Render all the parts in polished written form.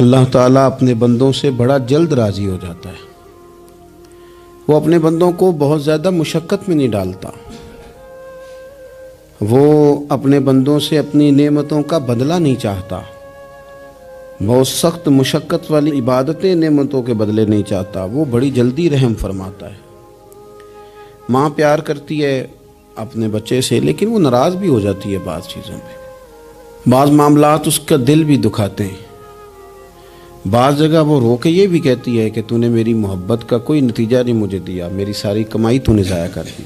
اللہ تعالیٰ اپنے بندوں سے بڑا جلد راضی ہو جاتا ہے۔ وہ اپنے بندوں کو بہت زیادہ مشقت میں نہیں ڈالتا، وہ اپنے بندوں سے اپنی نعمتوں کا بدلہ نہیں چاہتا، بہت سخت مشقت والی عبادتیں نعمتوں کے بدلے نہیں چاہتا، وہ بڑی جلدی رحم فرماتا ہے۔ ماں پیار کرتی ہے اپنے بچے سے، لیکن وہ ناراض بھی ہو جاتی ہے بعض چیزوں پہ، بعض معاملات اس کا دل بھی دکھاتے ہیں، بعض جگہ وہ رو کے یہ بھی کہتی ہے کہ تو نے میری محبت کا کوئی نتیجہ نہیں مجھے دیا، میری ساری کمائی تو نے ضائع کر دی۔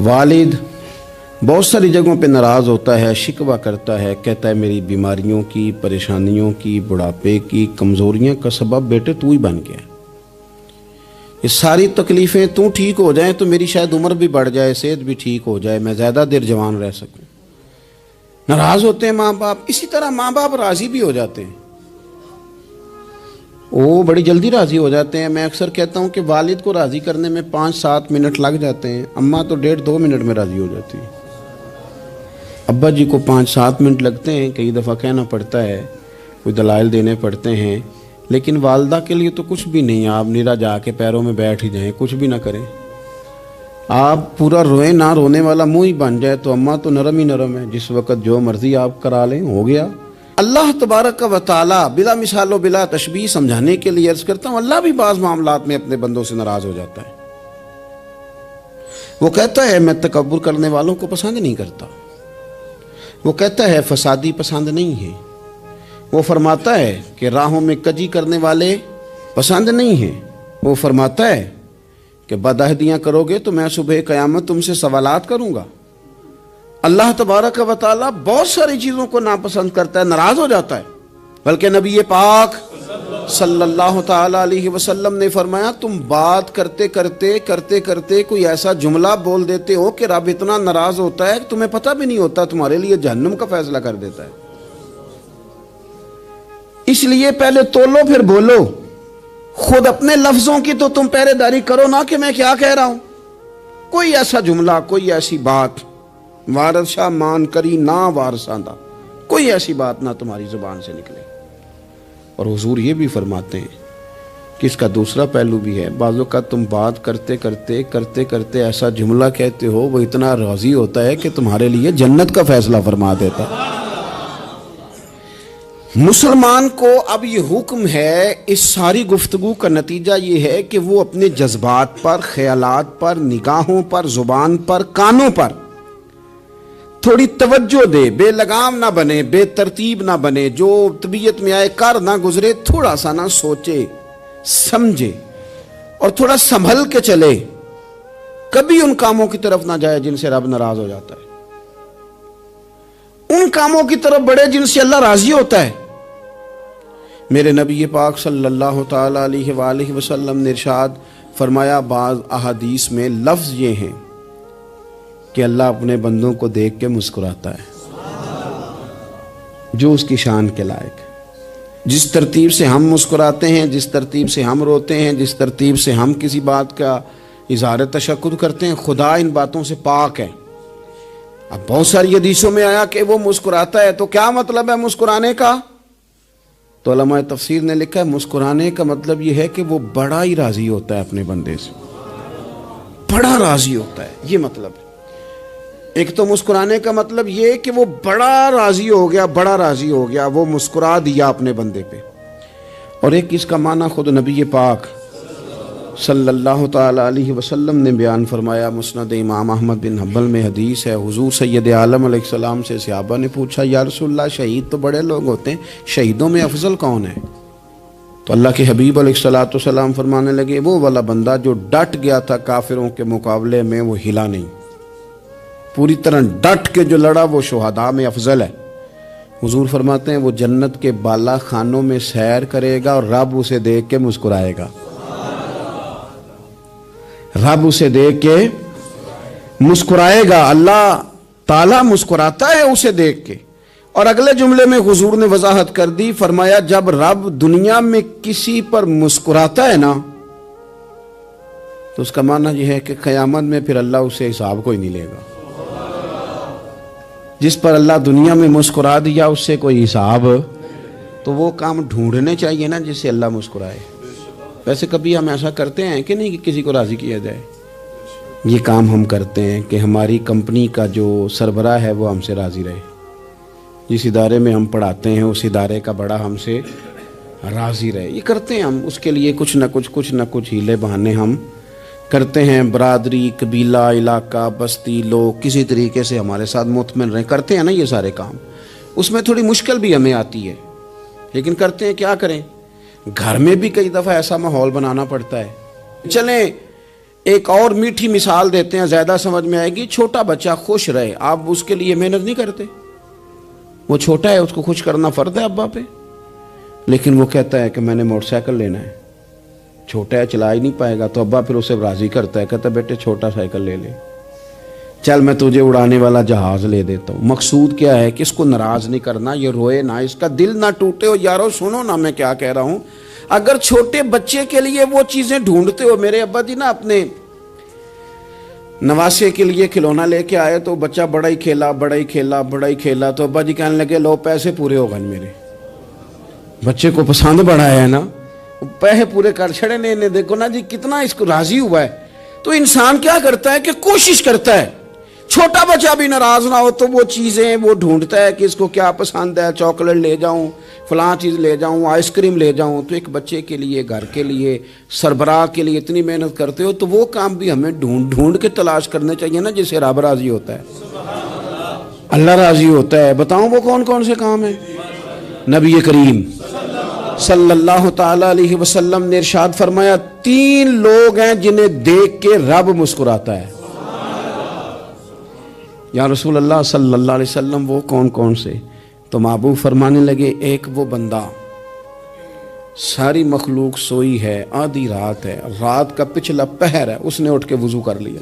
والد بہت ساری جگہوں پہ ناراض ہوتا ہے، شکوہ کرتا ہے، کہتا ہے میری بیماریوں کی، پریشانیوں کی، بڑھاپے کی، کمزوریاں کا سبب بیٹے تو ہی بن گیا۔ یہ ساری تکلیفیں تو ٹھیک ہو جائیں تو میری شاید عمر بھی بڑھ جائے، صحت بھی ٹھیک ہو جائے، میں زیادہ دیر جوان رہ سکوں۔ ناراض ہوتے ہیں ماں باپ۔ اسی طرح ماں باپ راضی بھی ہو جاتے ہیں، وہ بڑی جلدی راضی ہو جاتے ہیں۔ میں اکثر کہتا ہوں کہ والد کو راضی کرنے میں 5-7 منٹ لگ جاتے ہیں، اماں تو 1.5-2 منٹ میں راضی ہو جاتی ہے۔ ابا جی کو 5-7 منٹ لگتے ہیں، کئی دفعہ کہنا پڑتا ہے، کوئی دلائل دینے پڑتے ہیں، لیکن والدہ کے لیے تو کچھ بھی نہیں۔ آپ نیرا جا کے پیروں میں بیٹھ ہی جائیں، کچھ بھی نہ کریں، آپ پورا روئیں نہ، رونے والا منہ ہی بن جائے تو اماں تو نرم ہی نرم ہے، جس وقت جو مرضی آپ کرا لیں ہو گیا۔ اللہ تبارک و تعالیٰ بلا مثال و بلا تشبیہ سمجھانے کے لیے عرض کرتا ہوں، اللہ بھی بعض معاملات میں اپنے بندوں سے ناراض ہو جاتا ہے۔ وہ کہتا ہے میں تکبر کرنے والوں کو پسند نہیں کرتا، وہ کہتا ہے فسادی پسند نہیں ہے، وہ فرماتا ہے کہ راہوں میں کجی کرنے والے پسند نہیں ہیں، وہ فرماتا ہے کہ بدعہدیاں کرو گے تو میں صبح قیامت تم سے سوالات کروں گا۔ اللہ تبارک و تعالیٰ بہت ساری چیزوں کو ناپسند کرتا ہے، ناراض ہو جاتا ہے، بلکہ نبی پاک صلی اللہ تعالیٰ علیہ وسلم نے فرمایا تم بات کرتے کرتے کوئی ایسا جملہ بول دیتے ہو کہ رب اتنا ناراض ہوتا ہے کہ تمہیں پتہ بھی نہیں ہوتا، تمہارے لیے جہنم کا فیصلہ کر دیتا ہے۔ اس لیے پہلے تولو پھر بولو، خود اپنے لفظوں کی تو تم پہرے داری کرو نا کہ میں کیا کہہ رہا ہوں۔ کوئی ایسا جملہ، کوئی ایسی بات وارث شاہ مان کری نہ وارثاندہ، کوئی ایسی بات نہ تمہاری زبان سے نکلے۔ اور حضور یہ بھی فرماتے ہیں کہ اس کا دوسرا پہلو بھی ہے، بعض اوقات تم بات کرتے ایسا جملہ کہتے ہو وہ اتنا راضی ہوتا ہے کہ تمہارے لیے جنت کا فیصلہ فرما دیتا ہے۔ مسلمان کو اب یہ حکم ہے، اس ساری گفتگو کا نتیجہ یہ ہے کہ وہ اپنے جذبات پر، خیالات پر، نگاہوں پر، زبان پر، کانوں پر تھوڑی توجہ دے، بے لگام نہ بنے، بے ترتیب نہ بنے، جو طبیعت میں آئے کر نہ گزرے، تھوڑا سا نہ سوچے سمجھے اور تھوڑا سنبھل کے چلے، کبھی ان کاموں کی طرف نہ جائے جن سے رب ناراض ہو جاتا ہے، ان کاموں کی طرف بڑھے جن سے اللہ راضی ہوتا ہے۔ میرے نبی پاک صلی اللہ تعالیٰ علیہ وآلہ وسلم نے ارشاد فرمایا، بعض احادیث میں لفظ یہ ہیں کہ اللہ اپنے بندوں کو دیکھ کے مسکراتا ہے، جو اس کی شان کے لائق ہے۔ جس ترتیب سے ہم مسکراتے ہیں، جس ترتیب سے ہم روتے ہیں، جس ترتیب سے ہم کسی بات کا اظہار تشکر کرتے ہیں، خدا ان باتوں سے پاک ہے۔ اب بہت ساری حدیثوں میں آیا کہ وہ مسکراتا ہے، تو کیا مطلب ہے مسکرانے کا؟ تو علماء تفسیر نے لکھا ہے مسکرانے کا مطلب یہ ہے کہ وہ بڑا ہی راضی ہوتا ہے اپنے بندے سے، بڑا راضی ہوتا ہے، یہ مطلب ہے۔ ایک تو مسکرانے کا مطلب یہ کہ وہ بڑا راضی ہو گیا، وہ مسکرا دیا اپنے بندے پہ۔ اور ایک اس کا معنی خود نبی پاک صلی اللہ تعالیٰ علیہ وسلم نے بیان فرمایا، مسند امام احمد بن حنبل میں حدیث ہے، حضور سید عالم علیہ السلام سے صحابہ نے پوچھا یا رسول اللہ شہید تو بڑے لوگ ہوتے ہیں، شہیدوں میں افضل کون ہے؟ تو اللہ کے حبیب علیہ السلام فرمانے لگے وہ والا بندہ جو ڈٹ گیا تھا کافروں کے مقابلے میں، وہ ہلا نہیں، پوری طرح ڈٹ کے جو لڑا وہ شہداء میں افضل ہے۔ حضور فرماتے ہیں وہ جنت کے بالا خانوں میں سیر کرے گا اور رب اسے دیکھ کے مسکرائے گا، رب اسے دیکھ کے مسکرائے گا، اللہ تعالیٰ مسکراتا ہے اسے دیکھ کے۔ اور اگلے جملے میں حضور نے وضاحت کر دی، فرمایا جب رب دنیا میں کسی پر مسکراتا ہے نا تو اس کا معنی یہ ہے کہ قیامت میں پھر اللہ اسے حساب کوئی نہیں لے گا۔ جس پر اللہ دنیا میں مسکرا دیا اس سے کوئی حساب تو وہ کام ڈھونڈنے چاہیے نا جس سے اللہ مسکرائے. ویسے کبھی ہم ایسا کرتے ہیں کہ نہیں کہ کسی کو راضی کیا جائے؟ یہ کام ہم کرتے ہیں کہ ہماری کمپنی کا جو سربراہ ہے وہ ہم سے راضی رہے. جس ادارے میں ہم پڑھاتے ہیں اس ادارے کا بڑا ہم سے راضی رہے. یہ کرتے ہیں ہم. اس کے لیے کچھ نہ کچھ ہیلے بہانے ہم کرتے ہیں. برادری، قبیلہ، علاقہ، بستی، لوگ کسی طریقے سے ہمارے ساتھ مطمئن رہیں. کرتے ہیں نا یہ سارے کام. اس میں تھوڑی مشکل بھی ہمیں آتی ہے لیکن کرتے ہیں. کیا کریں؟ گھر میں بھی کئی دفعہ ایسا ماحول بنانا پڑتا ہے. چلیں ایک اور میٹھی مثال دیتے ہیں، زیادہ سمجھ میں آئے گی. چھوٹا بچہ خوش رہے، آپ اس کے لیے محنت نہیں کرتے. وہ چھوٹا ہے، اس کو خوش کرنا فرض ہے ابا پہ. لیکن وہ کہتا ہے کہ میں نے موٹر سائیکل لینا ہے. چھوٹا ہے، چلا ہی نہیں پائے گا، تو ابا پھر اسے راضی کرتا ہے، کہتا ہے بیٹے چھوٹا سائیکل لے لے، چل میں تجھے اڑانے والا جہاز لے دیتا ہوں. مقصود کیا ہے کہ اس کو ناراض نہیں کرنا، یہ روئے نہ، اس کا دل نہ ٹوٹے. ہو یارو سنو نا میں کیا کہہ رہا ہوں. اگر چھوٹے بچے کے لیے وہ چیزیں ڈھونڈتے ہو، میرے ابا جی نا اپنے نواسے کے لیے کھلونا لے کے آئے تو بچہ بڑا ہی کھیلا تو ابا جی کہنے لگے لو پیسے پورے ہو گئے. میرے بچے کو پسند بڑا ہے نا، پیسے پورے کر چھڑے نے. دیکھو نا جی کتنا اس کو راضی ہوا ہے. تو انسان کیا کرتا ہے کہ کوشش کرتا ہے چھوٹا بچہ بھی ناراض نہ ہو، تو وہ چیزیں وہ ڈھونڈتا ہے کہ اس کو کیا پسند ہے. چاکلیٹ لے جاؤں، فلاں چیز لے جاؤں، آئس کریم لے جاؤں. تو ایک بچے کے لیے، گھر کے لیے، سربراہ کے لیے اتنی محنت کرتے ہو، تو وہ کام بھی ہمیں ڈھونڈ کے تلاش کرنے چاہیے نا جس سے رب راضی ہوتا ہے، اللہ راضی ہوتا ہے. بتاؤں وہ کون کون سے کام ہیں؟ نبی کریم صلی اللہ تعالی علیہ وسلم نے ارشاد فرمایا 3 لوگ ہیں جنہیں دیکھ کے رب مسکراتا ہے. یا رسول اللہ صلی اللہ علیہ وسلم وہ کون کون سے؟ تو محبوب فرمانے لگے ایک وہ بندہ ساری مخلوق سوئی ہے، آدھی رات ہے، رات کا پچھلا پہر ہے، اس نے اٹھ کے وضو کر لیا،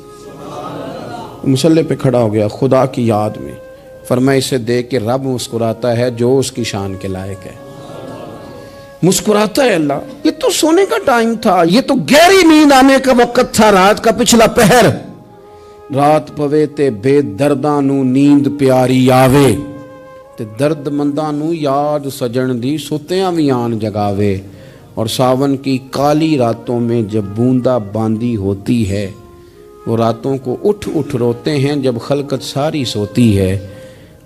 مصلی پہ کھڑا ہو گیا خدا کی یاد میں. فرمایا اسے دیکھ کے رب مسکراتا ہے جو اس کی شان کے لائق ہے. مسکراتا ہے اللہ. یہ تو سونے کا ٹائم تھا، یہ تو گہری نیند آنے کا وقت تھا، رات کا پچھلا پہر. رات پوے تے بے درداں نو نیند پیاری آوے، تے درد منداں نو یاد سجن دی ستیاں وی آن جگاوے. اور ساون کی کالی راتوں میں جب بوندا باندی ہوتی ہے، وہ راتوں کو اٹھ روتے ہیں جب خلقت ساری سوتی ہے.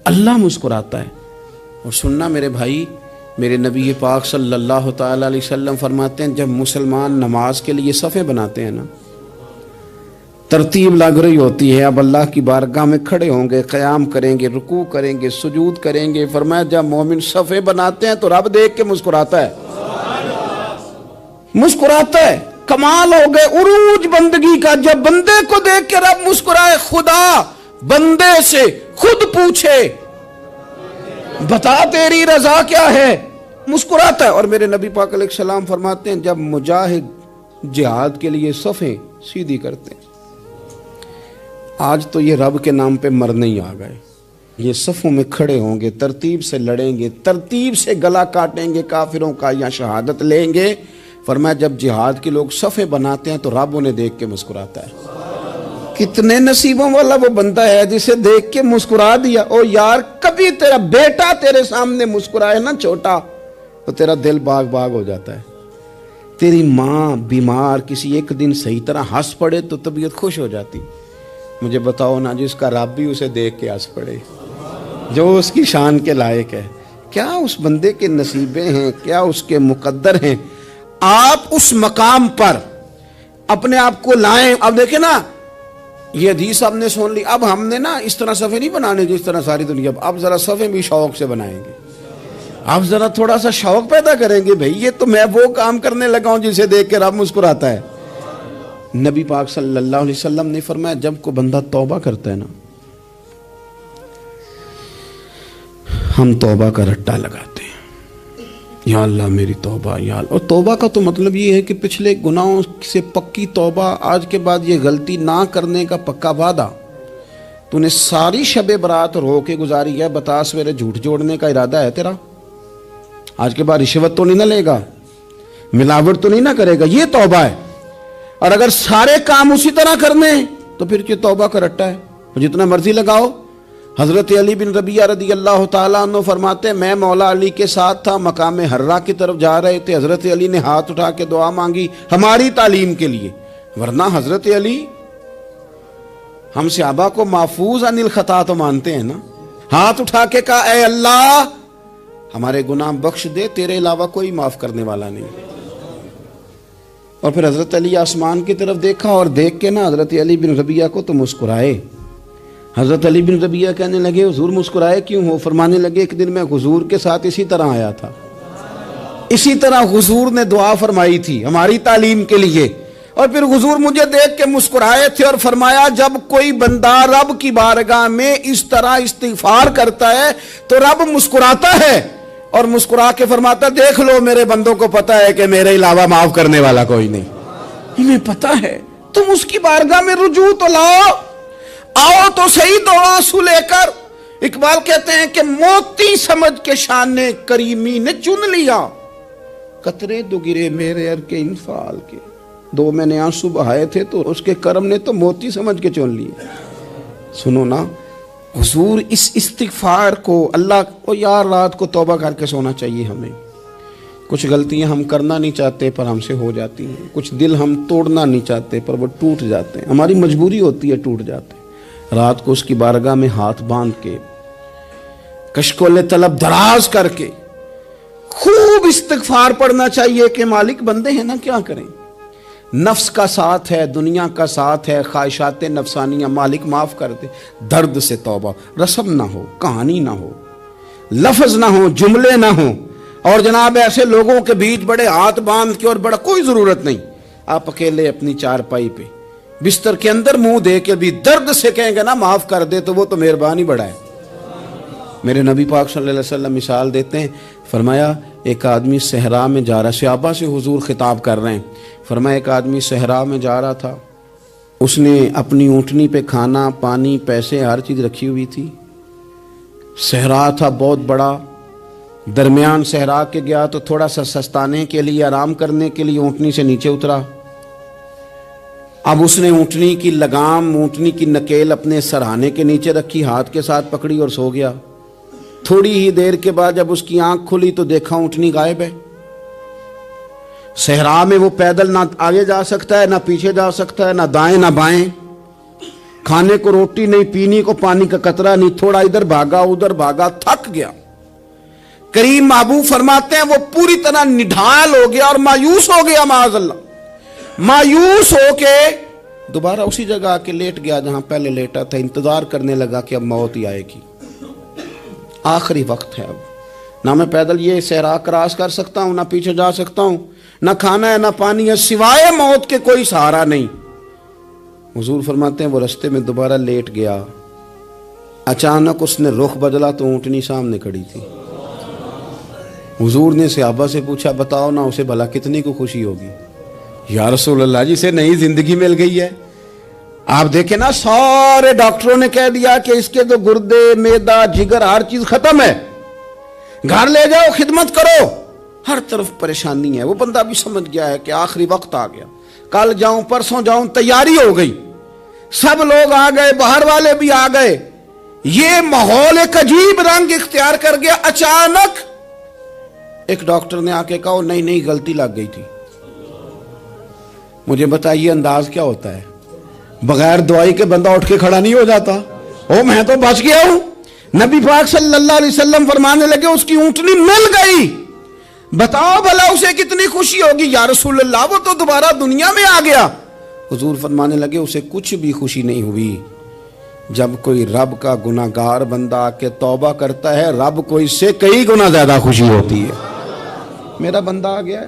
اللہ مسکراتا ہے. اور سننا میرے بھائی، میرے نبی پاک صلی اللہ تعالی علیہ وسلم فرماتے ہیں جب مسلمان نماز کے لیے صفیں بناتے ہیں نا، ترتیب لگ رہی ہوتی ہے، اب اللہ کی بارگاہ میں کھڑے ہوں گے، قیام کریں گے، رکوع کریں گے، سجود کریں گے. فرمایا جب مومن صفیں بناتے ہیں تو رب دیکھ کے مسکراتا ہے. مسکراتا ہے. کمال ہو گئے عروج بندگی کا جب بندے کو دیکھ کے رب مسکرائے. خدا بندے سے خود پوچھے بتا تیری رضا کیا ہے، مسکراتا ہے. اور میرے نبی پاک علیہ السلام فرماتے ہیں جب مجاہد جہاد کے لیے صفیں سیدھی کرتے ہیں. آج تو یہ رب کے نام پہ مرنے ہی آ گئے. یہ صفوں میں کھڑے ہوں گے، ترتیب سے لڑیں گے، ترتیب سے گلا کاٹیں گے کافروں کا یا شہادت لیں گے. فرمایا جب جہاد کے لوگ صفیں بناتے ہیں تو رب انہیں دیکھ کے مسکراتا ہے. کتنے نصیبوں والا وہ بندہ ہے جسے دیکھ کے مسکرا دیا. او یار کبھی تیرا بیٹا تیرے سامنے مسکرائے نا چھوٹا تو تیرا دل باغ باغ ہو جاتا ہے. تیری ماں بیمار کسی ایک دن صحیح طرح ہنس پڑے تو طبیعت خوش ہو جاتی. مجھے بتاؤ نا جس کا رب بھی اسے دیکھ کے ہنس پڑے جو اس کی شان کے لائق ہے. کیا اس بندے کے نصیبیں ہیں، کیا اس کے مقدر ہیں. آپ اس مقام پر اپنے آپ کو لائیں. اب دیکھیں نا یہ حدیث آپ نے سن لی. اب ہم نے نا اس طرح صفحے نہیں بنانے جس طرح ساری دنیا. اب ذرا صفحے بھی شوق سے بنائیں گے. اب ذرا تھوڑا سا شوق پیدا کریں گے. بھئی یہ تو میں وہ کام کرنے لگا ہوں جسے دیکھ کے رب مسکراتا ہے. نبی پاک صلی اللہ علیہ وسلم نے فرمایا جب کو بندہ توبہ کرتا ہے نا، ہم توبہ کا رٹا لگاتے ہیں، یا اللہ میری توبہ یا اللہ. اور توبہ کا تو مطلب یہ ہے کہ پچھلے گناہوں سے پکی توبہ، آج کے بعد یہ غلطی نہ کرنے کا پکا وعدہ. تو نے ساری شب برات رو کے گزاری ہے، بتا سویرے جھوٹ جوڑنے کا ارادہ ہے تیرا؟ آج کے بعد رشوت تو نہیں نہ لے گا، ملاوٹ تو نہیں نہ کرے گا، یہ توبہ ہے. اور اگر سارے کام اسی طرح کرنے ہیں تو پھر یہ توبہ کا رٹا ہے. جتنا مرضی لگاؤ حضرت علی بن ربیعہ رضی اللہ تعالیٰ عنہ فرماتے ہیں میں مولا علی کے ساتھ تھا، مقام حرہ کی طرف جا رہے تھے، حضرت علی نے ہاتھ اٹھا کے دعا مانگی ہماری تعلیم کے لیے، ورنہ حضرت علی ہم صحابہ کو محفوظ عن الخطا تو مانتے ہیں نا، ہاتھ اٹھا کے کہا اے اللہ ہمارے گناہ بخش دے، تیرے علاوہ کوئی معاف کرنے والا نہیں۔ اور پھر حضرت علی آسمان کی طرف دیکھا اور دیکھ کے نا حضرت علی بن ربیعہ کو تو مسکرائے۔ حضرت علی بن ربیعہ کہنے لگے حضور مسکرائے کیوں ہو؟ فرمانے لگے ایک دن میں حضور کے ساتھ اسی طرح آیا تھا، اسی طرح حضور نے دعا فرمائی تھی ہماری تعلیم کے لیے، اور پھر حضور مجھے دیکھ کے مسکرائے تھے اور فرمایا جب کوئی بندہ رب کی بارگاہ میں اس طرح استغفار کرتا ہے تو رب مسکراتا ہے اور مسکرا کے فرماتا دیکھ لو میرے بندوں کو پتا ہے کہ میرے علاوہ معاف کرنے والا کوئی نہیں، انہیں پتا ہے، تم اس کی بارگاہ میں رجوع تو لاؤ، آؤ تو صحیح دو آنسو لے کر۔ اقبال کہتے ہیں کہ موتی سمجھ کے شان کریمی نے چن لیا، قطرے دو گرے میرے ار کے انفعال کے، دو میں نے آنسو بہائے تھے تو اس کے کرم نے تو موتی سمجھ کے چن لیے۔ سنو نا حضور اس استغفار کو اللہ کو یار رات کو توبہ کر کے سونا چاہیے ہمیں، کچھ غلطیاں ہم کرنا نہیں چاہتے پر ہم سے ہو جاتی ہیں، کچھ دل ہم توڑنا نہیں چاہتے پر وہ ٹوٹ جاتے ہیں، ہماری مجبوری ہوتی ہے ٹوٹ جاتے ہیں، رات کو اس کی بارگاہ میں ہاتھ باندھ کے کشکول طلب دراز کر کے خوب استغفار پڑھنا چاہیے کہ مالک بندے ہیں نا کیا کریں، نفس کا ساتھ ہے، دنیا کا ساتھ ہے، خواہشات نفسانیہ، مالک معاف کر دے، درد سے توبہ، رسم نہ ہو، کہانی نہ ہو، لفظ نہ ہو، جملے نہ ہو، اور جناب ایسے لوگوں کے بیچ بڑے ہاتھ باندھ کے اور بڑا کوئی ضرورت نہیں، آپ اکیلے اپنی چارپائی پہ بستر کے اندر منہ دے کے بھی درد سے کہیں گے نا معاف کر دے تو وہ تو مہربانی بڑا ہے۔ میرے نبی پاک صلی اللہ علیہ وسلم مثال دیتے ہیں، فرمایا ایک آدمی صحرا میں جا رہا، صحابہ سے حضور خطاب کر رہے ہیں، فرمایا ایک آدمی صحرا میں جا رہا تھا، اس نے اپنی اونٹنی پہ کھانا پانی پیسے ہر چیز رکھی ہوئی تھی، صحرا تھا بہت بڑا، درمیان صحرا کے گیا تو تھوڑا سا سستانے کے لیے آرام کرنے کے لیے اونٹنی سے نیچے اترا، اب اس نے اونٹنی کی لگام اونٹنی کی نکیل اپنے سرہانے کے نیچے رکھی، ہاتھ کے ساتھ پکڑی اور سو گیا، تھوڑی ہی دیر کے بعد جب اس کی آنکھ کھلی تو دیکھا اونٹنی غائب ہے، صحرا میں وہ پیدل نہ آگے جا سکتا ہے نہ پیچھے جا سکتا ہے، نہ دائیں نہ بائیں، کھانے کو روٹی نہیں، پینے کو پانی کا قطرہ نہیں، تھوڑا ادھر بھاگا ادھر بھاگا تھک گیا، کریم محبوب فرماتے ہیں وہ پوری طرح نڈھال ہو گیا اور مایوس ہو گیا، معاذ اللہ، مایوس ہو کے دوبارہ اسی جگہ آ کے لیٹ گیا جہاں پہلے لیٹا تھا، انتظار کرنے لگا کہ اب موت ہی آئے گی، آخری وقت ہے، اب نہ میں پیدل یہ صحرا کراس کر سکتا ہوں، نہ پیچھے جا سکتا ہوں، نہ کھانا ہے نہ پانی ہے، سوائے موت کے کوئی سہارا نہیں۔ حضور فرماتے ہیں وہ رستے میں دوبارہ لیٹ گیا، اچانک اس نے رخ بدلا تو اونٹنی سامنے کھڑی تھی، حضور نے صحابہ سے پوچھا بتاؤ نا اسے بھلا کتنی کو خوشی ہوگی؟ یا رسول اللہ جی سے نئی زندگی مل گئی ہے۔ آپ دیکھیں نا سارے ڈاکٹروں نے کہہ دیا کہ اس کے تو گردے معدہ جگر ہر چیز ختم ہے، گھر لے جاؤ خدمت کرو، ہر طرف پریشانی ہے، وہ بندہ بھی سمجھ گیا ہے کہ آخری وقت آ گیا، کل جاؤں پرسوں جاؤں، تیاری ہو گئی، سب لوگ آ گئے، باہر والے بھی آ گئے، یہ ماحول ایک عجیب رنگ اختیار کر گیا۔ اچانک ایک ڈاکٹر نے آ کے کہا نہیں نہیں غلطی لگ گئی تھی۔ مجھے بتائیے انداز کیا ہوتا ہے؟ بغیر دوائی کے بندہ اٹھ کے کھڑا نہیں ہو جاتا، او میں تو بچ گیا ہوں۔ نبی پاک صلی اللہ علیہ وسلم فرمانے لگے اس کی اونٹنی مل گئی، بتاؤ بھلا اسے کتنی خوشی ہوگی؟ یا رسول اللہ وہ تو دوبارہ دنیا میں آ گیا۔ حضور فرمانے لگے اسے کچھ بھی خوشی نہیں ہوئی۔ جب کوئی رب کا گناہگار بندہ آ کے توبہ کرتا ہے، رب کو اس سے کئی گنا زیادہ خوشی ہوتی ہے۔ میرا بندہ آ گیا ہے،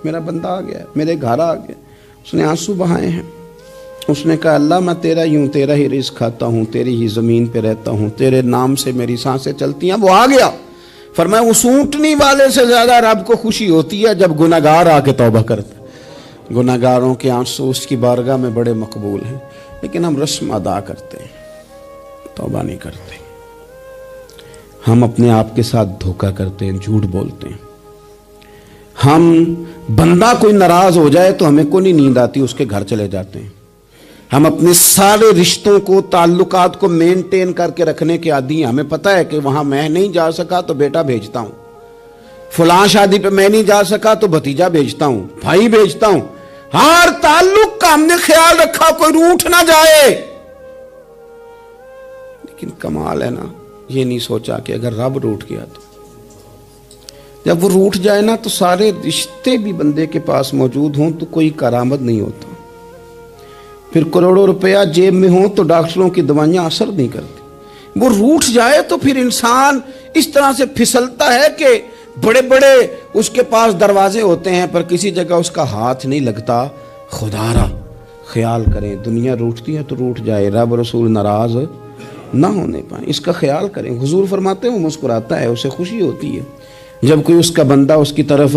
میرا بندہ آ گیا ہے، میرے گھر آ گیا۔ اس نے آنسو بہائے ہیں، اس نے کہا اللہ میں تیرا ہی ہوں، تیرا ہی رزق کھاتا ہوں، تیری ہی زمین پہ رہتا ہوں، تیرے نام سے میری سانسیں چلتی ہیں۔ وہ آ گیا۔ فرمایا اس اونٹنی والے سے زیادہ رب کو خوشی ہوتی ہے جب گناہگار آ کے توبہ کرتا ہے۔ گناہگاروں کے آنسو اس کی بارگاہ میں بڑے مقبول ہیں، لیکن ہم رسم ادا کرتے ہیں، توبہ نہیں کرتے، ہم اپنے آپ کے ساتھ دھوکہ کرتے ہیں، جھوٹ بولتے ہیں۔ ہم بندہ کوئی ناراض ہو جائے تو ہمیں کو نہیں نیند آتی، اس کے گھر چلے جاتے ہیں۔ ہم اپنے سارے رشتوں کو تعلقات کو مینٹین کر کے رکھنے کے عادی ہیں. ہمیں پتہ ہے کہ وہاں میں نہیں جا سکا تو بیٹا بھیجتا ہوں, فلاں شادی پہ میں نہیں جا سکا تو بھتیجا بھیجتا ہوں, بھائی بھیجتا ہوں. ہر تعلق کا ہم نے خیال رکھا کوئی روٹھ نہ جائے. لیکن کمال ہے نا, یہ نہیں سوچا کہ اگر رب روٹھ گیا تو جب وہ روٹھ جائے نا تو سارے رشتے بھی بندے کے پاس موجود ہوں تو کوئی کارآمد نہیں ہوتا. پھر کروڑوں روپیہ جیب میں ہوں تو ڈاکٹروں کی دوائیاں اثر نہیں کرتی. وہ روٹھ جائے تو پھر انسان اس طرح سے پھسلتا ہے کہ بڑے بڑے اس کے پاس دروازے ہوتے ہیں پر کسی جگہ اس کا ہاتھ نہیں لگتا. خدا را خیال کریں, دنیا روٹتی ہے تو روٹھ جائے, رب رسول ناراض نہ ہونے پائیں, اس کا خیال کریں. حضور فرماتے ہیں وہ مسکراتا ہے, اسے خوشی ہوتی ہے جب کوئی اس کا بندہ اس کی طرف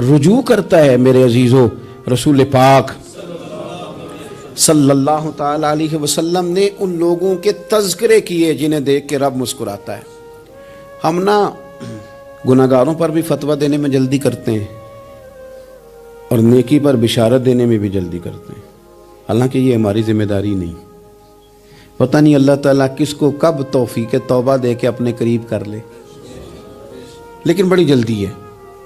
رجوع کرتا ہے. میرے عزیزو, رسول پاک صلی اللہ تعالی علیہ وسلم نے ان لوگوں کے تذکرے کیے جنہیں دیکھ کے رب مسکراتا ہے. ہم نا گناہگاروں پر بھی فتویٰ دینے میں جلدی کرتے ہیں اور نیکی پر بشارت دینے میں بھی جلدی کرتے ہیں, حالانکہ یہ ہماری ذمہ داری نہیں. پتہ نہیں اللہ تعالیٰ کس کو کب توفیق توبہ دے کے اپنے قریب کر لے, لیکن بڑی جلدی ہے,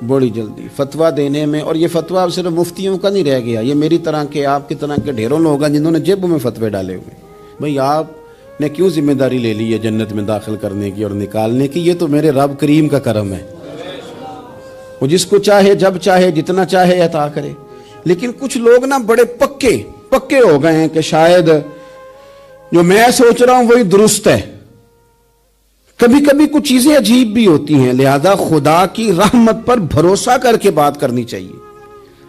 بڑی جلدی فتویٰ دینے میں. اور یہ فتویٰ صرف مفتیوں کا نہیں رہ گیا, یہ میری طرح کے آپ کی طرح کے ڈھیروں لوگ ہیں جنہوں نے جیبوں میں فتوے ڈالے ہوئے. بھئی آپ نے کیوں ذمہ داری لے لی ہے جنت میں داخل کرنے کی اور نکالنے کی؟ یہ تو میرے رب کریم کا کرم ہے, وہ جس کو چاہے جب چاہے جتنا چاہے عطا کرے. لیکن کچھ لوگ نا بڑے پکے ہو گئے ہیں کہ شاید جو میں سوچ رہا ہوں وہی درست ہے. کبھی کبھی کچھ چیزیں عجیب بھی ہوتی ہیں, لہذا خدا کی رحمت پر بھروسہ کر کے بات کرنی چاہیے,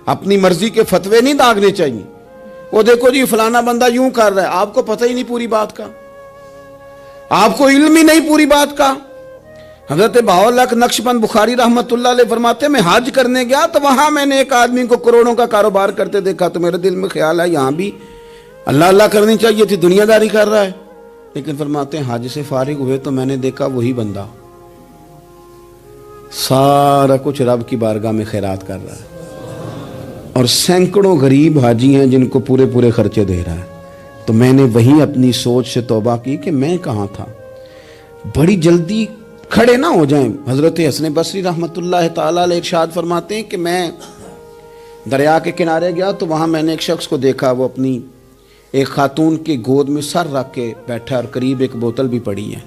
اپنی مرضی کے فتوے نہیں داغنے چاہیے. وہ دیکھو جی فلانا بندہ یوں کر رہا ہے, آپ کو پتہ ہی نہیں پوری بات کا, آپ کو علم ہی نہیں پوری بات کا. حضرت بہاءاللہ نقشبند بخاری رحمت اللہ علیہ فرماتے ہیں میں حج کرنے گیا تو وہاں میں نے ایک آدمی کو کروڑوں کا کاروبار کرتے دیکھا تو میرے دل میں خیال ہے یہاں بھی اللہ اللہ کرنی چاہیے تھی, دنیا داری کر رہا ہے. لیکن فرماتے ہیں حج سے فارغ ہوئے تو میں نے دیکھا وہی بندہ سارا کچھ رب کی بارگاہ میں خیرات کر رہا ہے, اور سینکڑوں غریب حاجی ہیں جن کو پورے خرچے دے رہا ہے. تو میں نے وہی اپنی سوچ سے توبہ کی کہ میں کہاں تھا. بڑی جلدی کھڑے نہ ہو جائیں. حضرت حسن بصری رحمت اللہ تعالی علیہ ارشاد فرماتے ہیں کہ میں دریا کے کنارے گیا تو وہاں میں نے ایک شخص کو دیکھا, وہ اپنی ایک خاتون کی گود میں سر رکھ کے بیٹھا اور قریب ایک بوتل بھی پڑی ہے.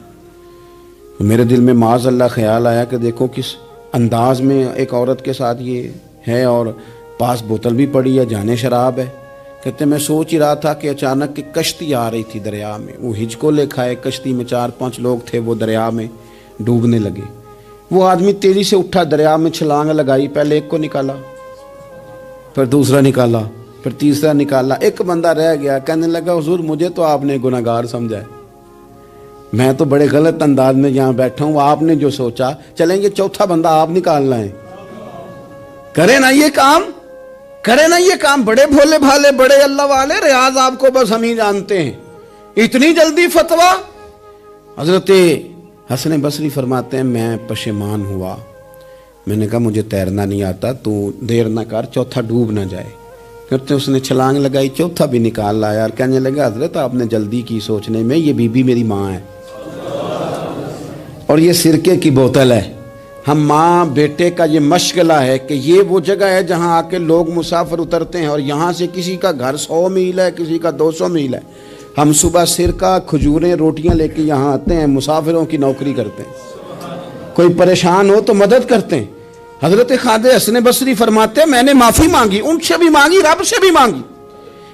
میرے دل میں معاذ اللہ خیال آیا کہ دیکھو کس انداز میں ایک عورت کے ساتھ یہ ہے اور پاس بوتل بھی پڑی ہے, جانے شراب ہے. کہتے میں سوچ ہی رہا تھا کہ اچانک ایک کشتی آ رہی تھی دریا میں, وہ ہج کو لے کھائے, کشتی میں 4-5 لوگ تھے, وہ دریا میں ڈوبنے لگے. وہ آدمی تیزی سے اٹھا, دریا میں چھلانگ لگائی, پہلے ایک کو نکالا, پھر دوسرا نکالا, پھر تیسرا نکالا. ایک بندہ رہ گیا, کہنے لگا حضور مجھے تو آپ نے گناہگار سمجھا ہے, میں تو بڑے غلط انداز میں یہاں بیٹھا ہوں, آپ نے جو سوچا چلیں گے چوتھا بندہ آپ نکالنا ہے, کرے نا یہ کام, کرے نا یہ کام. بڑے بھولے بھالے بڑے اللہ والے, ریاض آپ کو بس ہم ہی جانتے ہیں, اتنی جلدی فتویٰ. حضرت حسن بصری فرماتے ہیں میں پشیمان ہوا, میں نے کہا مجھے تیرنا نہیں آتا, تو دیر نہ کر چوتھا ڈوب نہ جائے. کرتے اس نے چھلانگ لگائی, چوتھا بھی نکال لایا اور کہنے لگا حضرت آپ نے جلدی کی سوچنے میں, یہ بی بی میری ماں ہے اور یہ سرکے کی بوتل ہے. ہم ماں بیٹے کا یہ مشغلہ ہے کہ یہ وہ جگہ ہے جہاں آ کے لوگ مسافر اترتے ہیں, اور یہاں سے کسی کا گھر 100 میل ہے, کسی کا 200 میل ہے. ہم صبح سرکہ کھجوریں روٹیاں لے کے یہاں آتے ہیں, مسافروں کی نوکری کرتے ہیں, کوئی پریشان ہو تو مدد کرتے ہیں. حضرت خواجہ حسن بصری فرماتے ہیں میں نے معافی مانگی, ان سے بھی مانگی, رب سے بھی مانگی.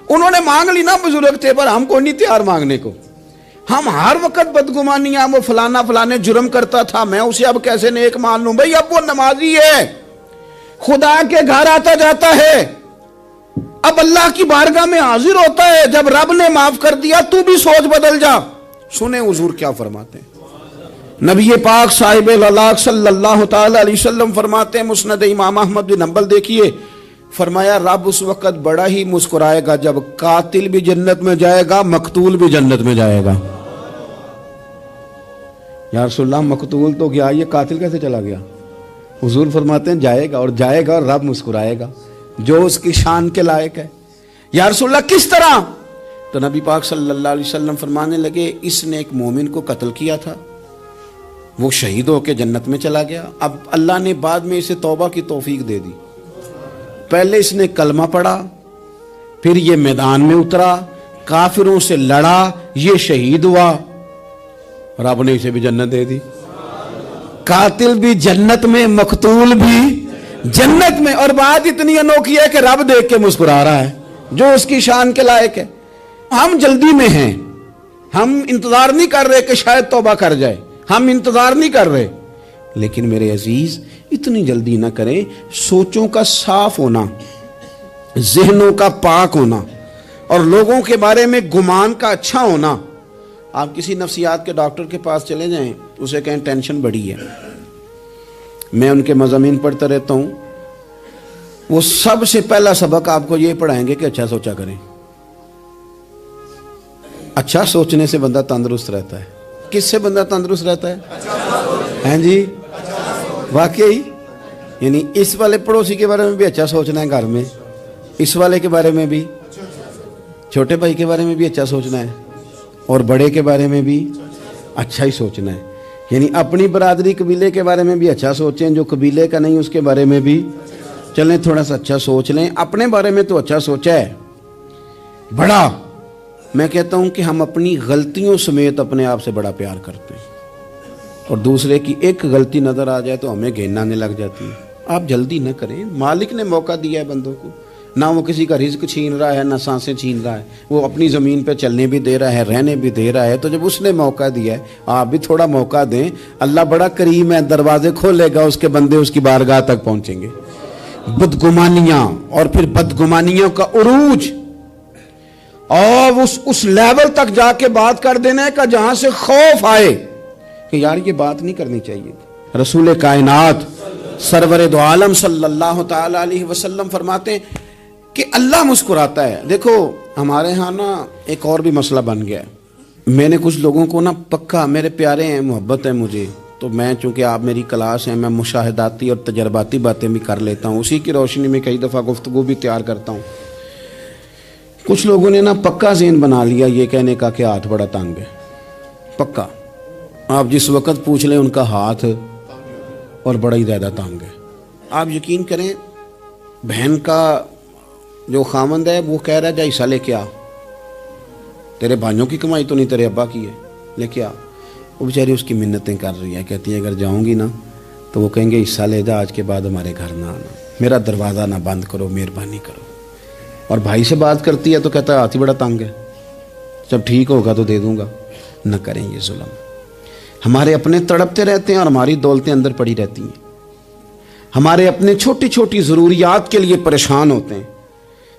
انہوں نے مانگ لی نا, بزرگ تھے, پر ہم کو نہیں تیار مانگنے کو. ہم ہر وقت بدگمانیاں, وہ فلانے جرم کرتا تھا, میں اسے اب کیسے نیک مان لوں. بھئی اب وہ نمازی ہے, خدا کے گھر آتا جاتا ہے, اب اللہ کی بارگاہ میں حاضر ہوتا ہے. جب رب نے معاف کر دیا تو بھی سوچ بدل جا. سنیں حضور کیا فرماتے ہیں. نبی پاک صاحب الاخلاق صلی اللہ تعالی علیہ وسلم فرماتے ہیں, مسند امام احمد بن حنبل دیکھیے, فرمایا رب اس وقت بڑا ہی مسکرائے گا جب قاتل بھی جنت میں جائے گا, مقتول بھی جنت میں جائے گا. یا رسول اللہ مقتول تو گیا, یہ قاتل کیسے چلا گیا؟ حضور فرماتے ہیں جائے گا, اور جائے گا اور رب مسکرائے گا جو اس کی شان کے لائق ہے. یا رسول اللہ کس طرح؟ تو نبی پاک صلی اللہ علیہ وسلم فرمانے لگے اس نے ایک مومن کو قتل کیا تھا، وہ شہید ہو کے جنت میں چلا گیا، اب اللہ نے بعد میں اسے توبہ کی توفیق دے دی۔ پہلے اس نے کلمہ پڑھا، پھر یہ میدان میں اترا، کافروں سے لڑا، یہ شہید ہوا، رب نے اسے بھی جنت دے دی۔ قاتل بھی جنت میں، مقتول بھی جنت میں، اور بات اتنی انوکھی ہے کہ رب دیکھ کے مسکرا رہا ہے، جو اس کی شان کے لائق ہے۔ ہم جلدی میں ہیں، ہم انتظار نہیں کر رہے کہ شاید توبہ کر جائے، ہم انتظار نہیں کر رہے، لیکن میرے عزیز اتنی جلدی نہ کریں۔ سوچوں کا صاف ہونا، ذہنوں کا پاک ہونا، اور لوگوں کے بارے میں گمان کا اچھا ہونا۔ آپ کسی نفسیات کے ڈاکٹر کے پاس چلے جائیں، اسے کہیں ٹینشن بڑی ہے، میں ان کے مضامین پڑھتا رہتا ہوں، وہ سب سے پہلا سبق آپ کو یہ پڑھائیں گے کہ اچھا سوچا کریں۔ اچھا سوچنے سے بندہ تندرست رہتا ہے۔ کس سے بندہ تندرست رہتا ہے؟ ہیں جی، واقعی، یعنی اس والے پڑوسی کے بارے میں بھی اچھا سوچنا ہے، گھر میں اس والے کے بارے میں بھی، چھوٹے بھائی کے بارے میں بھی اچھا سوچنا ہے، اور بڑے کے بارے میں بھی اچھا ہی سوچنا ہے۔ یعنی اپنی برادری قبیلے کے بارے میں بھی اچھا سوچیں، جو قبیلے کا نہیں اس کے بارے میں بھی چلیں تھوڑا سا اچھا سوچ لیں۔ اپنے بارے میں تو اچھا سوچا ہے بڑا، میں کہتا ہوں کہ ہم اپنی غلطیوں سمیت اپنے آپ سے بڑا پیار کرتے ہیں، اور دوسرے کی ایک غلطی نظر آ جائے تو ہمیں گھن آنے لگ جاتی ہے۔ آپ جلدی نہ کریں، مالک نے موقع دیا ہے بندوں کو، نہ وہ کسی کا رزق چھین رہا ہے، نہ سانسیں چھین رہا ہے، وہ اپنی زمین پہ چلنے بھی دے رہا ہے، رہنے بھی دے رہا ہے۔ تو جب اس نے موقع دیا ہے، آپ بھی تھوڑا موقع دیں۔ اللہ بڑا کریم ہے، دروازے کھولے گا، اس کے بندے اس کی بارگاہ تک پہنچیں گے۔ بدگمانیاں، اور پھر بدگمانیوں کا عروج، اور اس لیول تک جا کے بات کر دینا ہے کہ جہاں سے خوف آئے کہ یار یہ بات نہیں کرنی چاہیے۔ رسول کائنات سرور دو عالم صلی اللہ تعالی علیہ وسلم فرماتے ہیں کہ اللہ مسکراتا ہے۔ دیکھو ہمارے ہاں نا ایک اور بھی مسئلہ بن گیا ہے، میں نے کچھ لوگوں کو نا پکا، میرے پیارے ہیں، محبت ہے مجھے، تو میں چونکہ آپ میری کلاس ہیں، میں مشاہداتی اور تجرباتی باتیں بھی کر لیتا ہوں، اسی کی روشنی میں کئی دفعہ گفتگو بھی تیار کرتا ہوں۔ کچھ لوگوں نے نا پکا ذہن بنا لیا یہ کہنے کا کہ ہاتھ بڑا تنگ ہے، پکا، آپ جس وقت پوچھ لیں ان کا ہاتھ اور بڑا ہی زیادہ تنگ ہے۔ آپ یقین کریں، بہن کا جو خامند ہے وہ کہہ رہا ہے جا حصہ لے کے آ، تیرے بھائیوں کی کمائی تو نہیں، تیرے ابا کی ہے، لے کے آ۔ وہ بیچاری اس کی منتیں کر رہی ہے، کہتی ہے اگر جاؤں گی نا تو وہ کہیں گے حصہ لے جا، آج کے بعد ہمارے گھر نہ آنا، میرا دروازہ نہ بند کرو، مہربانی کرو۔ اور بھائی سے بات کرتی ہے تو کہتا ہے ہاتھ ہی بڑا تنگ ہے، جب ٹھیک ہوگا تو دے دوں گا۔ نہ کریں یہ ظلم۔ ہمارے اپنے تڑپتے رہتے ہیں اور ہماری دولتیں اندر پڑی رہتی ہیں، ہمارے اپنے چھوٹی چھوٹی ضروریات کے لیے پریشان ہوتے ہیں،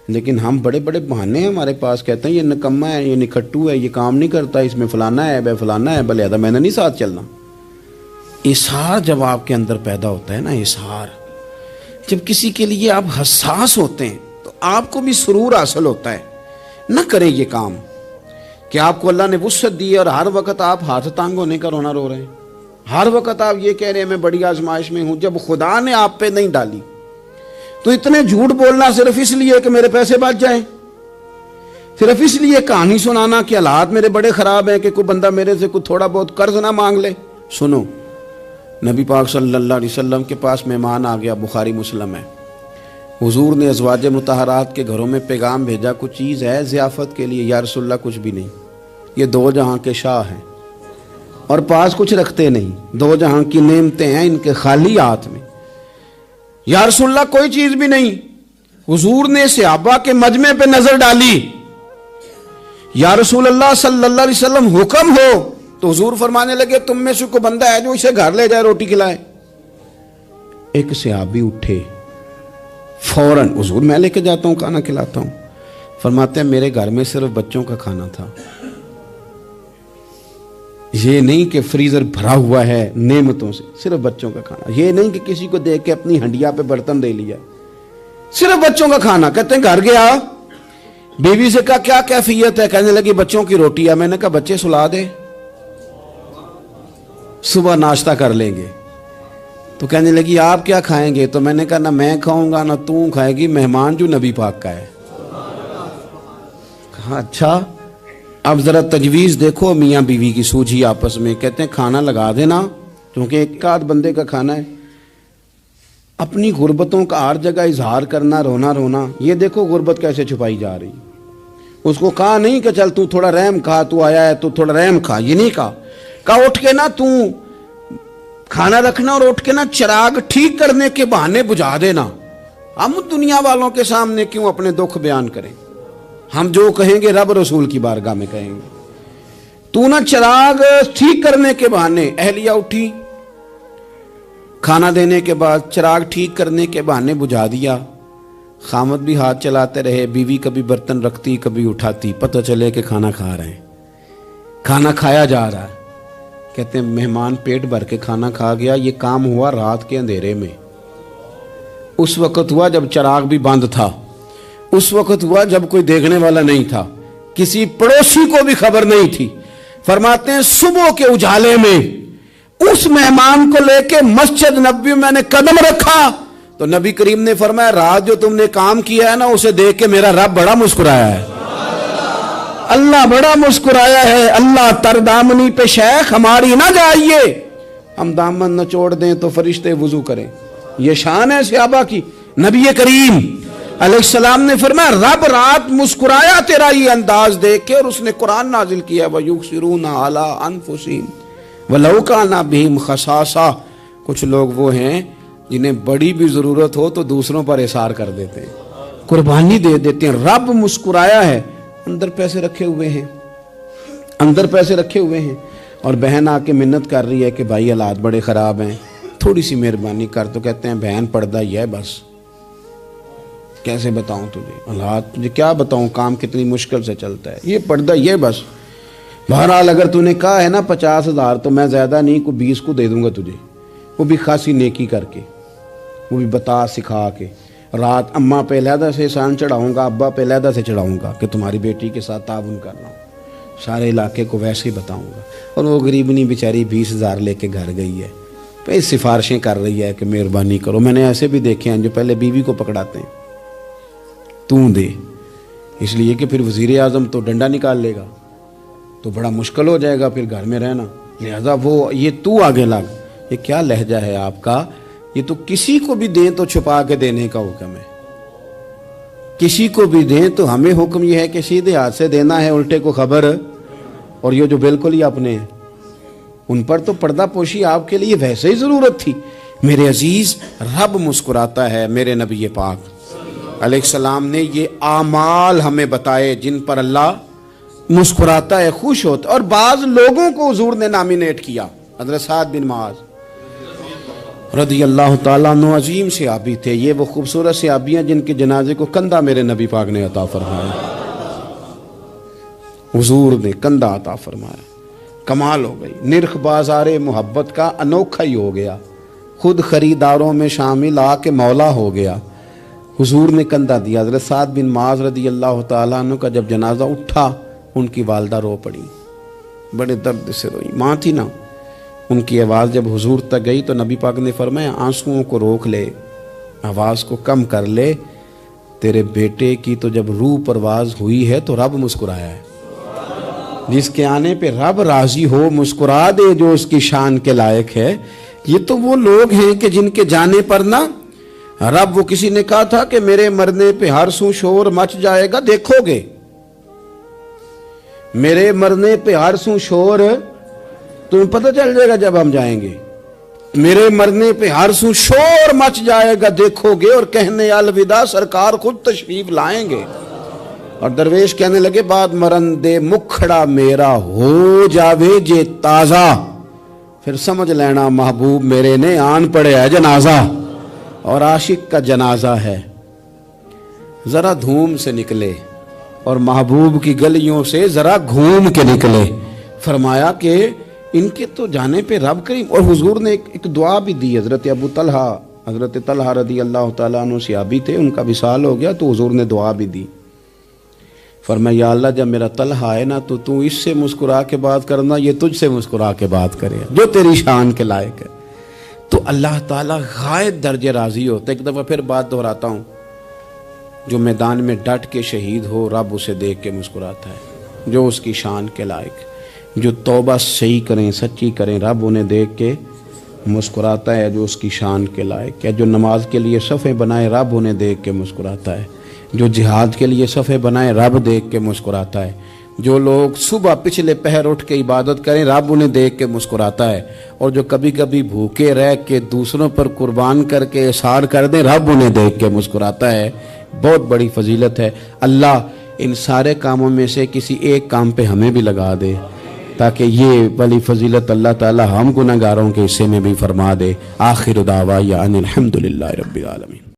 لیکن ہم بڑے بڑے بہانے ہیں ہمارے پاس، کہتے ہیں یہ نکما ہے، یہ نکھٹو ہے، یہ کام نہیں کرتا، اس میں فلانا ہے، بے فلانا ہے، بلے میں نے نہیں ساتھ چلنا۔ اظہار جب آپ کے اندر پیدا ہوتا ہے نا، اظہار، جب کسی کے لیے آپ حساس ہوتے ہیں تو آپ کو بھی سرور حاصل ہوتا ہے۔ نہ کریں یہ کام کہ آپ کو اللہ نے وسعت دی ہے اور ہر وقت آپ ہاتھ تانگ ہونے کا رونا رو رہے ہیں، ہر وقت آپ یہ کہہ رہے ہیں میں بڑی آزمائش میں ہوں، جب خدا نے آپ پہ نہیں ڈالی تو اتنے جھوٹ بولنا صرف اس لیے کہ میرے پیسے بچ جائیں، صرف اس لیے کہانی سنانا کہ حالات میرے بڑے خراب ہیں کہ کوئی بندہ میرے سے کوئی تھوڑا بہت قرض نہ مانگ لے۔ سنو، نبی پاک صلی اللہ علیہ وسلم کے پاس مہمان آ گیا، بخاری مسلم ہے، حضور نے ازواج مطہرات کے گھروں میں پیغام بھیجا، کچھ چیز ہے ضیافت کے لیے؟ یا رسول اللہ کچھ بھی نہیں، یہ دو جہاں کے شاہ ہیں اور پاس کچھ رکھتے نہیں، دو جہاں کی نعمتیں ہیں ان کے خالی ہاتھ میں۔ یا رسول اللہ کوئی چیز بھی نہیں۔ حضور نے صحابہ کے مجمع پہ نظر ڈالی، یا رسول اللہ صلی اللہ علیہ وسلم حکم ہو، تو حضور فرمانے لگے تم میں سے کوئی بندہ ہے جو اسے گھر لے جائے روٹی کھلائے؟ ایک صحابی اٹھے فوراً، حضور میں لے کے جاتا ہوں، کھانا کھلاتا ہوں۔ فرماتے ہیں میرے گھر میں صرف بچوں کا کھانا تھا، یہ نہیں کہ فریزر بھرا ہوا ہے نعمتوں سے، صرف بچوں کا کھانا، یہ نہیں کہ کسی کو دیکھ کے اپنی ہنڈیا پہ برتن دے لیا، صرف بچوں کا کھانا۔ کہتے ہیں گھر گیا، بیوی سے کہا کیا کیفیت ہے؟ کہنے لگی بچوں کی روٹی ہے۔ میں نے کہا بچے سلا دے، صبح ناشتہ کر لیں گے۔ تو کہنے لگی آپ کیا کھائیں گے؟ تو میں نے کہا نہ میں کھاؤں گا نہ تو کھائے گی، مہمان جو نبی پاک کا ہے۔ کہا اچھا، اب ذرا تجویز دیکھو میاں بیوی کی سوجھی آپس میں، کہتے ہیں کھانا لگا دینا کیونکہ ایک آدھ بندے کا کھانا ہے، اپنی غربتوں کا ہر جگہ اظہار کرنا، رونا رونا، یہ دیکھو غربت کیسے چھپائی جا رہی۔ اس کو کہا نہیں کہ چل تو تھوڑا رحم کھا، تو آیا ہے تو تھوڑا رحم کھا، یہ نہیں کہا اٹھ کے نا تو کھانا رکھنا اور اٹھ کے نا چراغ ٹھیک کرنے کے بہانے بجھا دینا۔ ہم دنیا والوں کے سامنے کیوں اپنے دکھ بیان کریں؟ ہم جو کہیں گے رب رسول کی بارگاہ میں کہیں گے۔ تو نا چراغ ٹھیک کرنے کے بہانے، اہلیہ اٹھی کھانا دینے کے بعد چراغ ٹھیک کرنے کے بہانے بجھا دیا، خامد بھی ہاتھ چلاتے رہے، بیوی کبھی برتن رکھتی کبھی اٹھاتی، پتہ چلے کہ کھانا کھا رہے ہیں، کھانا کھایا جا رہا ہے۔ کہتے ہیں مہمان پیٹ بھر کے کھانا کھا گیا، یہ کام ہوا رات کے اندھیرے میں، اس وقت ہوا جب چراغ بھی بند تھا، اس وقت ہوا جب کوئی دیکھنے والا نہیں تھا، کسی پڑوسی کو بھی خبر نہیں تھی۔ فرماتے ہیں صبح کے اجالے میں اس مہمان کو لے کے مسجد نبوی میں نے قدم رکھا تو نبی کریم نے فرمایا رات جو تم نے کام کیا ہے نا اسے دیکھ کے میرا رب بڑا مسکرایا ہے، اللہ بڑا مسکرایا ہے۔ اللہ تر دامنی پہ شیخ ہماری نہ جائیے، ہم دامن نہ چھوڑ دیں تو فرشتے وضو کریں، یہ شان ہے صحابہ کی۔ نبی کریم علیہ السلام نے فرمایا رب رات مسکرایا تیرا یہ انداز دیکھ کے، اور اس نے قرآن نازل کیا وَيُؤْثِرُونَ عَلَىٰ أَنفُسِهِمْ وَلَوْ كَانَ بِهِمْ خَصَاصَةٌ۔ کچھ لوگ وہ ہیں جنہیں بڑی بھی ضرورت ہو تو دوسروں پر اثار کر دیتے ہیں، قربانی دے دیتے ہیں۔ رب مسکرایا ہے، اندر پیسے رکھے ہوئے ہیں، اندر پیسے رکھے ہوئے ہیں، اور بہن آ کے منت کر رہی ہے کہ بھائی حالات بڑے خراب ہیں، تھوڑی سی مہربانی کر، تو کہتے ہیں بہن پردہ ہی ہے بس، کیسے بتاؤں تجھے حالات، تجھے کیا بتاؤں کام کتنی مشکل سے چلتا ہے، یہ پردہ یہ بس۔ بہرحال اگر تو نے کہا ہے نا 50,000 تو میں زیادہ نہیں کوئی 20 کو دے دوں گا تجھے، وہ بھی خاصی نیکی کر کے، وہ بھی بتا سکھا کے۔ رات اماں پہ علیحدہ سے احسان چڑھاؤں گا، ابا پہ علیحدہ سے چڑھاؤں گا کہ تمہاری بیٹی کے ساتھ تعاون کر رہا ہوں، سارے علاقے کو ویسے ہی بتاؤں گا۔ اور وہ غریبنی بیچاری 20,000 لے کے گھر گئی ہے، پھر سفارشیں کر رہی ہے کہ مہربانی کرو۔ میں نے ایسے بھی دیکھے ہیں جو پہلے بیوی کو پکڑاتے ہیں تو دے، اس لیے کہ پھر وزیر اعظم تو ڈنڈا نکال لے گا تو بڑا مشکل ہو جائے گا پھر گھر میں رہنا، لہذا وہ یہ تو آگے لگ۔ یہ کیا لہجہ ہے آپ کا؟ یہ تو کسی کو بھی دیں تو چھپا کے دینے کا حکم ہے، کسی کو بھی دیں تو ہمیں حکم یہ ہے کہ سیدھے ہاتھ سے دینا ہے، الٹے کو خبر۔ اور یہ جو بالکل ہی اپنے ہیں ان پر تو پردہ پوشی آپ کے لیے ویسے ہی ضرورت تھی۔ میرے عزیز رب مسکراتا ہے، میرے نبی پاک علیہ السلام نے یہ اعمال ہمیں بتائے جن پر اللہ مسکراتا ہے، خوش ہوتا ہے۔ اور بعض لوگوں کو حضور نے نامینیٹ کیا، حضرت سعد بن معاذ رضی اللہ تعالیٰ عنہ عظیم صحابی تھے، یہ وہ خوبصورت صحابیاں جن کے جنازے کو کندھا میرے نبی پاک نے عطا فرمایا، حضور نے کندھا عطا فرمایا، کمال ہو گئی۔ نرخ بازار محبت کا انوکھا ہی ہو گیا، خود خریداروں میں شامل آ کے مولا ہو گیا، حضور نے کندھا دیا۔ حضرت سعد بن معاذ رضی اللہ تعالیٰ عنہ کا جب جنازہ اٹھا ان کی والدہ رو پڑی، بڑے درد سے روئی، ماں تھی نا، ان کی آواز جب حضور تک گئی تو نبی پاک نے فرمایا آنسوؤں کو روک لے، آواز کو کم کر لے، تیرے بیٹے کی تو جب روح پرواز ہوئی ہے تو رب مسکرایا ہے، جس کے آنے پہ رب راضی ہو مسکرا دے جو اس کی شان کے لائق ہے۔ یہ تو وہ لوگ ہیں کہ جن کے جانے پر نا رب، وہ کسی نے کہا تھا کہ میرے مرنے پہ ہر سو شور مچ جائے گا، دیکھو گے میرے مرنے پہ ہر سو شور، تمہیں پتہ چل جائے گا جب ہم جائیں گے، میرے مرنے پہ ہر سو شور مچ جائے گا دیکھو گے، اور کہنے الوداع سرکار خود تشریف لائیں گے۔ اور درویش کہنے لگے بعد مرندے مکھڑا میرا ہو جاوے جے تازہ، پھر سمجھ لینا محبوب میرے نے آن پڑے ہے جنازہ، اور عاشق کا جنازہ ہے۔ ذرا دھوم سے نکلے اور محبوب کی گلیوں سے ذرا گھوم کے نکلے۔ فرمایا کہ ان کے تو جانے پہ رب کریم، اور حضور نے ایک دعا بھی دی۔ حضرت طلحہ رضی اللہ تعالیٰ عنہ صحابی تھے، ان کا وصال ہو گیا تو حضور نے دعا بھی دی، فرمایا یا اللہ جب میرا طلحہ ہے نا تو اس سے مسکرا کے بات کرنا، یہ تجھ سے مسکرا کے بات کرے جو تیری شان کے لائق ہے۔ تو اللہ تعالیٰ غائب درجے راضی ہوتا ہے۔ ایک دفعہ پھر بات دہراتا ہوں، جو میدان میں ڈٹ کے شہید ہو رب اسے دیکھ کے مسکراتا ہے۔ جو اس کی شان کے لائق. جو توبہ صحیح کریں، سچی کریں، رب انہیں دیکھ کے مسکراتا ہے جو اس کی شان کے لائق ہے. جو نماز کے لیے صفیں بنائے رب انہیں دیکھ کے مسکراتا ہے. جو جہاد کے لیے صفیں بنائے رب دیکھ کے مسکراتا ہے. جو لوگ صبح پچھلے پہر اٹھ کے عبادت کریں رب انہیں دیکھ کے مسکراتا ہے. اور جو کبھی کبھی بھوکے رہ کے دوسروں پر قربان کر کے احسان کر دیں رب انہیں دیکھ کے مسکراتا ہے. بہت بڑی فضیلت ہے. اللہ ان سارے کاموں میں سے کسی ایک کام پہ ہمیں بھی لگا دے تاکہ یہ بڑی فضیلت اللہ تعالی ہم گناہگاروں کے حصے میں بھی فرما دے. آخر دعوانا ان الحمدللہ رب العالمین.